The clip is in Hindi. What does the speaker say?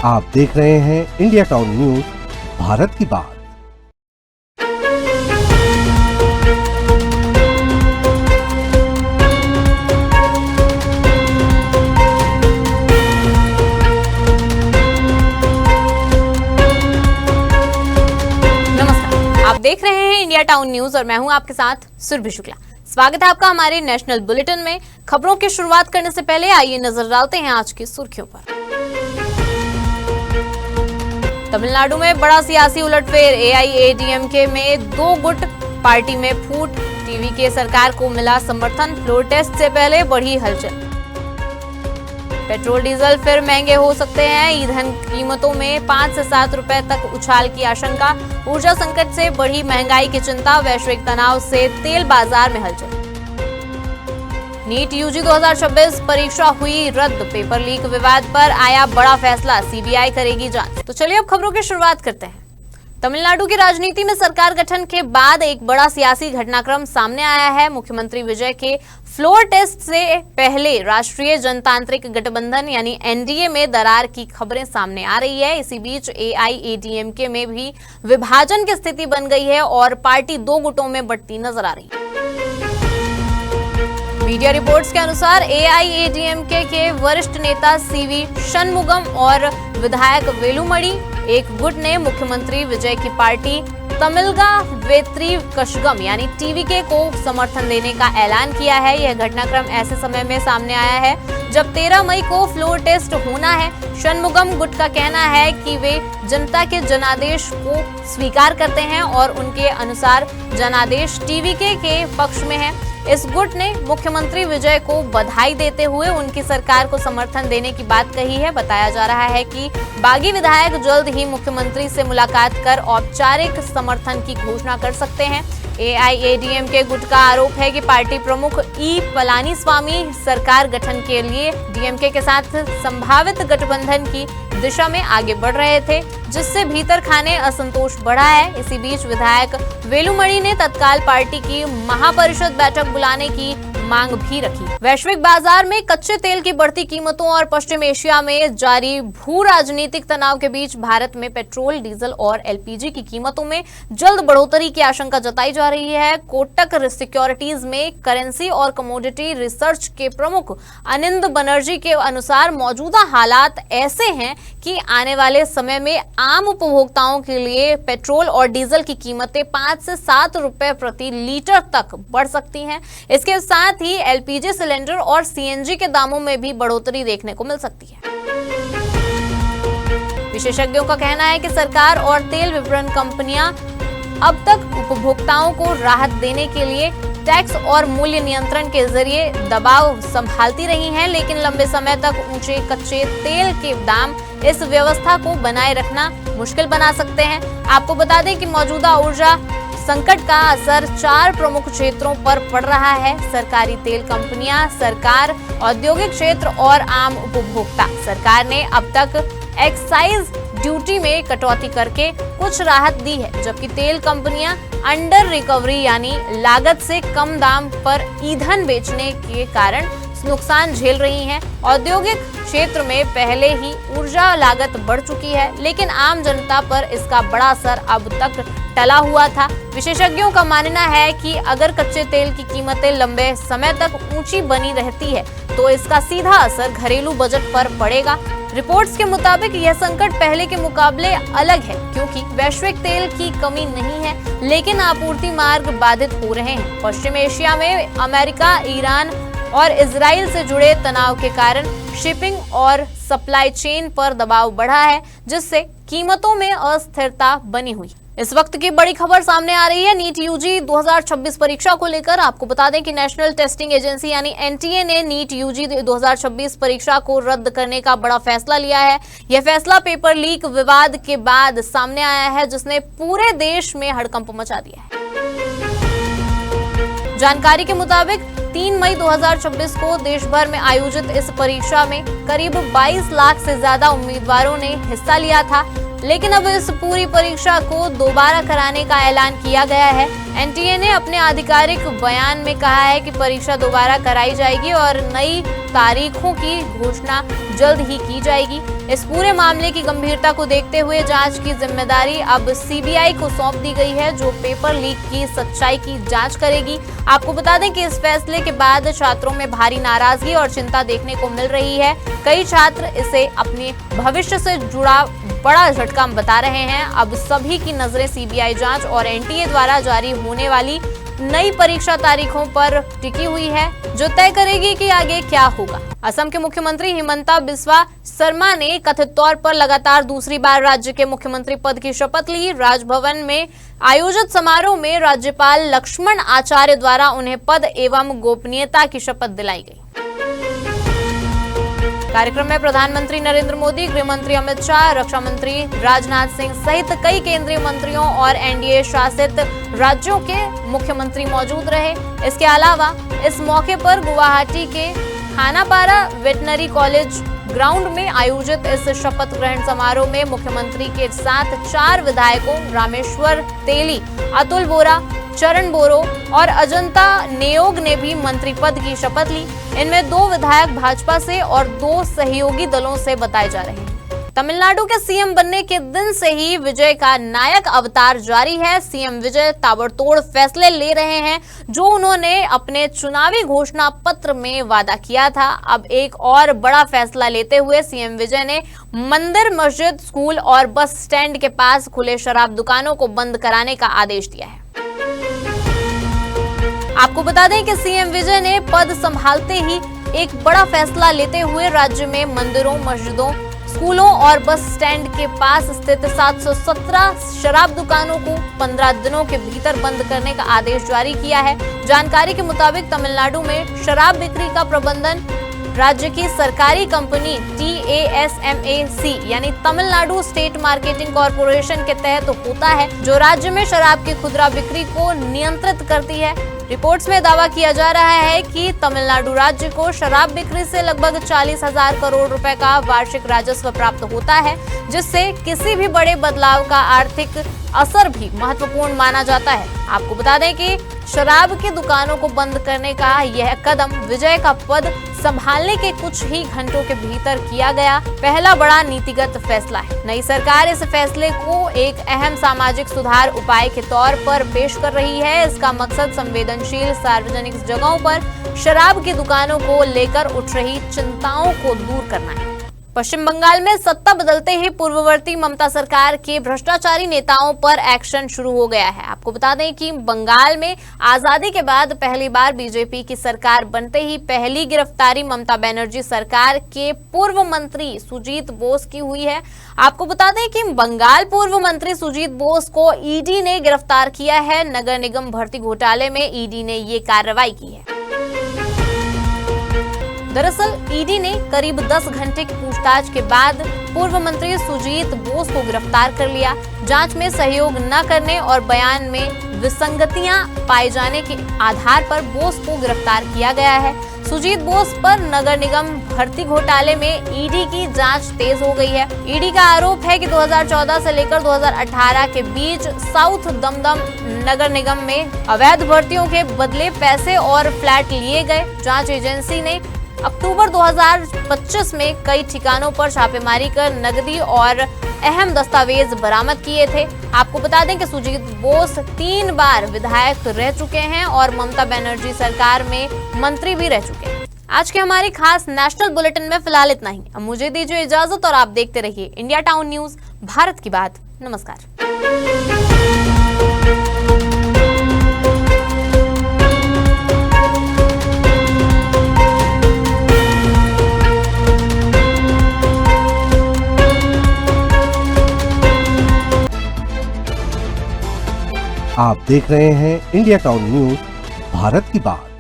आप देख रहे हैं इंडिया टाउन न्यूज, भारत की बात। नमस्कार, आप देख रहे हैं इंडिया टाउन न्यूज और मैं हूं आपके साथ सुरभि शुक्ला। स्वागत है आपका हमारे नेशनल बुलेटिन में। खबरों की शुरुआत करने से पहले आइए नजर डालते हैं आज की सुर्खियों पर। तमिलनाडु में बड़ा सियासी उलटफेर, एआईएडीएमके में 2 गुट, पार्टी में फूट, टीवी के सरकार को मिला समर्थन, फ्लोर टेस्ट से पहले बढ़ी हलचल। पेट्रोल डीजल फिर महंगे हो सकते हैं, ईंधन कीमतों में 5 से 7 रुपए तक उछाल की आशंका, ऊर्जा संकट से बढ़ी महंगाई की चिंता, वैश्विक तनाव से तेल बाजार में हलचल। नीट यूजी 2026 परीक्षा हुई रद्द, पेपर लीक विवाद पर आया बड़ा फैसला, सीबीआई करेगी जांच। तो चलिए अब खबरों की शुरुआत करते हैं। तमिलनाडु की राजनीति में सरकार गठन के बाद एक बड़ा सियासी घटनाक्रम सामने आया है। मुख्यमंत्री विजय के फ्लोर टेस्ट से पहले राष्ट्रीय जनतांत्रिक गठबंधन यानी एनडीए में दरार की खबरें सामने आ रही है। इसी बीच एआईएडीएमके में भी विभाजन की स्थिति बन गई है और पार्टी 2 गुटों में बंटती नजर आ रही है। मीडिया रिपोर्ट्स के अनुसार एआईएडीएमके के वरिष्ठ नेता सीवी षणमुगम और विधायक वेलुमणि एक गुट ने मुख्यमंत्री विजय की पार्टी तमिलगा वेत्री कशगम यानी टीवीके को समर्थन देने का ऐलान किया है। यह घटनाक्रम ऐसे समय में सामने आया है जब 13 मई को फ्लोर टेस्ट होना है। षणमुगम गुट का कहना है कि वे जनता के जनादेश को स्वीकार करते हैं और उनके अनुसार जनादेश टीवीके के पक्ष में है। इस गुट ने मुख्यमंत्री विजय को बधाई देते हुए उनकी सरकार को समर्थन देने की बात कही है। बताया जा रहा है कि बागी विधायक जल्द ही मुख्यमंत्री से मुलाकात कर औपचारिक समर्थन की घोषणा कर सकते हैं। एआईएडीएमके गुट का आरोप है कि पार्टी प्रमुख ई पलानीस्वामी सरकार गठन के लिए डीएमके के साथ संभावित गठबंधन की दिशा में आगे बढ़ रहे थे, जिससे भीतर खाने असंतोष बढ़ा है। इसी बीच विधायक वेलुमणि ने तत्काल पार्टी की महापरिषद बैठक बुलाने की मांग भी रखी। वैश्विक बाजार में कच्चे तेल की बढ़ती कीमतों और पश्चिम एशिया में जारी भू राजनीतिक तनाव के बीच भारत में पेट्रोल, डीजल और एलपीजी की कीमतों में जल्द बढ़ोतरी की आशंका जताई जा रही है। कोटक सिक्योरिटीज में करेंसी और कमोडिटी रिसर्च के प्रमुख अनिंद बनर्जी के अनुसार मौजूदा हालात ऐसे हैं कि आने वाले समय में आम उपभोक्ताओं के लिए पेट्रोल और डीजल की कीमतें 5 से 7 रुपए प्रति लीटर तक बढ़ सकती हैं। इसके साथ ही एलपीजी सिलेंडर और सीएनजी के दामों में भी बढ़ोतरी देखने को मिल सकती है। विशेषज्ञों का कहना है कि सरकार और तेल विपणन कंपनियां अब तक उपभोक्ताओं को राहत देने के लिए टैक्स और मूल्य नियंत्रण के जरिए दबाव संभालती रही हैं, लेकिन लंबे समय तक ऊंचे कच्चे तेल के दाम इस व्यवस्था को बनाए रखना मुश्किल बना सकते हैं। आपको बता दें कि मौजूदा ऊर्जा संकट का असर 4 प्रमुख क्षेत्रों पर पड़ रहा है: सरकारी तेल कंपनियां, सरकार, औद्योगिक क्षेत्र और आम उपभोक्ता। सरकार ने अब तक एक्साइज ड्यूटी में कटौती करके कुछ राहत दी है, जबकि तेल कंपनियां अंडर रिकवरी यानी लागत से कम दाम पर ईंधन बेचने के कारण नुकसान झेल रही हैं। औद्योगिक क्षेत्र में पहले ही ऊर्जा लागत बढ़ चुकी है, लेकिन आम जनता पर इसका बड़ा असर अब तक टला हुआ था। विशेषज्ञों का मानना है कि अगर कच्चे तेल की कीमतें लंबे समय तक ऊंची बनी रहती है तो इसका सीधा असर घरेलू बजट पर पड़ेगा। रिपोर्ट्स के मुताबिक यह संकट पहले के मुकाबले अलग है, क्योंकि वैश्विक तेल की कमी नहीं है, लेकिन आपूर्ति मार्ग बाधित हो रहे हैं। पश्चिम एशिया में अमेरिका, ईरान और इजराइल से जुड़े तनाव के कारण शिपिंग और सप्लाई चेन पर दबाव बढ़ा है, जिससे कीमतों में अस्थिरता बनी हुई। इस वक्त की बड़ी खबर सामने आ रही है नीट यूजी 2026 परीक्षा को लेकर। आपको बता दें कि नेशनल टेस्टिंग एजेंसी यानी एनटीए ने नीट यूजी 2026 परीक्षा को रद्द करने का बड़ा फैसला लिया है। यह फैसला पेपर लीक विवाद के बाद सामने आया है, जिसने पूरे देश में हड़कंप मचा दिया है। जानकारी के मुताबिक 3 मई 2026 को देश भर में आयोजित इस परीक्षा में करीब 22 लाख से ज्यादा उम्मीदवारों ने हिस्सा लिया था, लेकिन अब इस पूरी परीक्षा को दोबारा कराने का ऐलान किया गया है। एनटीए ने अपने आधिकारिक बयान में कहा है कि परीक्षा दोबारा कराई जाएगी और नई तारीखों की घोषणा जल्द ही की जाएगी। इस पूरे मामले की गंभीरता को देखते हुए जांच की जिम्मेदारी अब सीबीआई को सौंप दी गई है, जो पेपर लीक की सच्चाई की जांच करेगी। आपको बता दें कि इस फैसले के बाद छात्रों में भारी नाराजगी और चिंता देखने को मिल रही है। कई छात्र इसे अपने भविष्य से जुड़ा बड़ा झटका बता रहे हैं। अब सभी की नजरें सीबीआई जांच और एनटीए द्वारा जारी होने वाली नई परीक्षा तारीखों पर टिकी हुई है, जो तय करेगी कि आगे क्या होगा। असम के मुख्यमंत्री हिमंता बिस्वा शर्मा ने कथित तौर पर लगातार दूसरी बार राज्य के मुख्यमंत्री पद की शपथ ली। राजभवन में आयोजित समारोह में राज्यपाल लक्ष्मण आचार्य द्वारा उन्हें पद एवं गोपनीयता की शपथ दिलाई गई। कार्यक्रम में प्रधानमंत्री नरेंद्र मोदी, गृह मंत्री अमित शाह, रक्षा मंत्री राजनाथ सिंह सहित कई केंद्रीय मंत्रियों और एनडीए शासित राज्यों के मुख्यमंत्री मौजूद रहे। इसके अलावा इस मौके पर गुवाहाटी के खानापारा वेटनरी कॉलेज ग्राउंड में आयोजित इस शपथ ग्रहण समारोह में मुख्यमंत्री के साथ 4 विधायकों रामेश्वर तेली, अतुल बोरा, चरण बोरो और अजंता नेयोग ने भी मंत्री पद की शपथ ली। इनमें 2 विधायक भाजपा से और 2 सहयोगी दलों से बताए जा रहे हैं। तमिलनाडु के सीएम बनने के दिन से ही विजय का नायक अवतार जारी है। सीएम विजय ताबड़तोड़ फैसले ले रहे हैं, जो उन्होंने अपने चुनावी घोषणा पत्र में वादा किया था। अब एक और बड़ा फैसला लेते हुए सीएम विजय ने मंदिर, मस्जिद, स्कूल और बस स्टैंड के पास खुले शराब दुकानों को बंद कराने का आदेश दिया है। आपको बता दें कि सीएम विजय ने पद संभालते ही एक बड़ा फैसला लेते हुए राज्य में मंदिरों, मस्जिदों, स्कूलों और बस स्टैंड के पास स्थित 717 शराब दुकानों को 15 दिनों के भीतर बंद करने का आदेश जारी किया है। जानकारी के मुताबिक तमिलनाडु में शराब बिक्री का प्रबंधन राज्य की सरकारी कंपनी TASMAC यानी तमिलनाडु स्टेट मार्केटिंग कॉरपोरेशन के तहत होता है, जो राज्य में शराब की खुदरा बिक्री को नियंत्रित करती है। रिपोर्ट्स में दावा किया जा रहा है कि तमिलनाडु राज्य को शराब बिक्री से लगभग 40,000 करोड़ रुपए का वार्षिक राजस्व प्राप्त होता है, जिससे किसी भी बड़े बदलाव का आर्थिक असर भी महत्वपूर्ण माना जाता है। आपको बता दें कि शराब की दुकानों को बंद करने का यह कदम विजय का पद संभालने के कुछ ही घंटों के भीतर किया गया पहला बड़ा नीतिगत फैसला है। नई सरकार इस फैसले को एक अहम सामाजिक सुधार उपाय के तौर पर पेश कर रही है। इसका मकसद संवेदनशील सार्वजनिक जगहों पर शराब की दुकानों को लेकर उठ रही चिंताओं को दूर करना है। पश्चिम बंगाल में सत्ता बदलते ही पूर्ववर्ती ममता सरकार के भ्रष्टाचारी नेताओं पर एक्शन शुरू हो गया है। आपको बता दें कि बंगाल में आजादी के बाद पहली बार बीजेपी की सरकार बनते ही पहली गिरफ्तारी ममता बनर्जी सरकार के पूर्व मंत्री सुजीत बोस की हुई है। आपको बता दें कि बंगाल पूर्व मंत्री सुजीत बोस को ईडी ने गिरफ्तार किया है। नगर निगम भर्ती घोटाले में ईडी ने ये कार्रवाई की है। दरअसल ईडी ने करीब 10 घंटे की पूछताछ के बाद पूर्व मंत्री सुजीत बोस को गिरफ्तार कर लिया। जांच में सहयोग न करने और बयान में विसंगतियां पाए जाने के आधार पर बोस को गिरफ्तार किया गया है। सुजीत बोस पर नगर निगम भर्ती घोटाले में ईडी की जांच तेज हो गई है। ईडी का आरोप है कि 2014 से लेकर 2018 के बीच साउथ दमदम नगर निगम में अवैध भर्तियों के बदले पैसे और फ्लैट लिए गए। जांच एजेंसी ने अक्टूबर 2025 में कई ठिकानों पर छापेमारी कर नकदी और अहम दस्तावेज बरामद किए थे। आपको बता दें कि सुजीत बोस 3 बार विधायक रह चुके हैं और ममता बनर्जी सरकार में मंत्री भी रह चुके हैं। आज के हमारी खास नेशनल बुलेटिन में फिलहाल इतना ही। अब मुझे दीजिए इजाजत और आप देखते रहिए इंडिया टाउन न्यूज, भारत की बात। नमस्कार। आप देख रहे हैं इंडिया टाउन न्यूज, भारत की बात।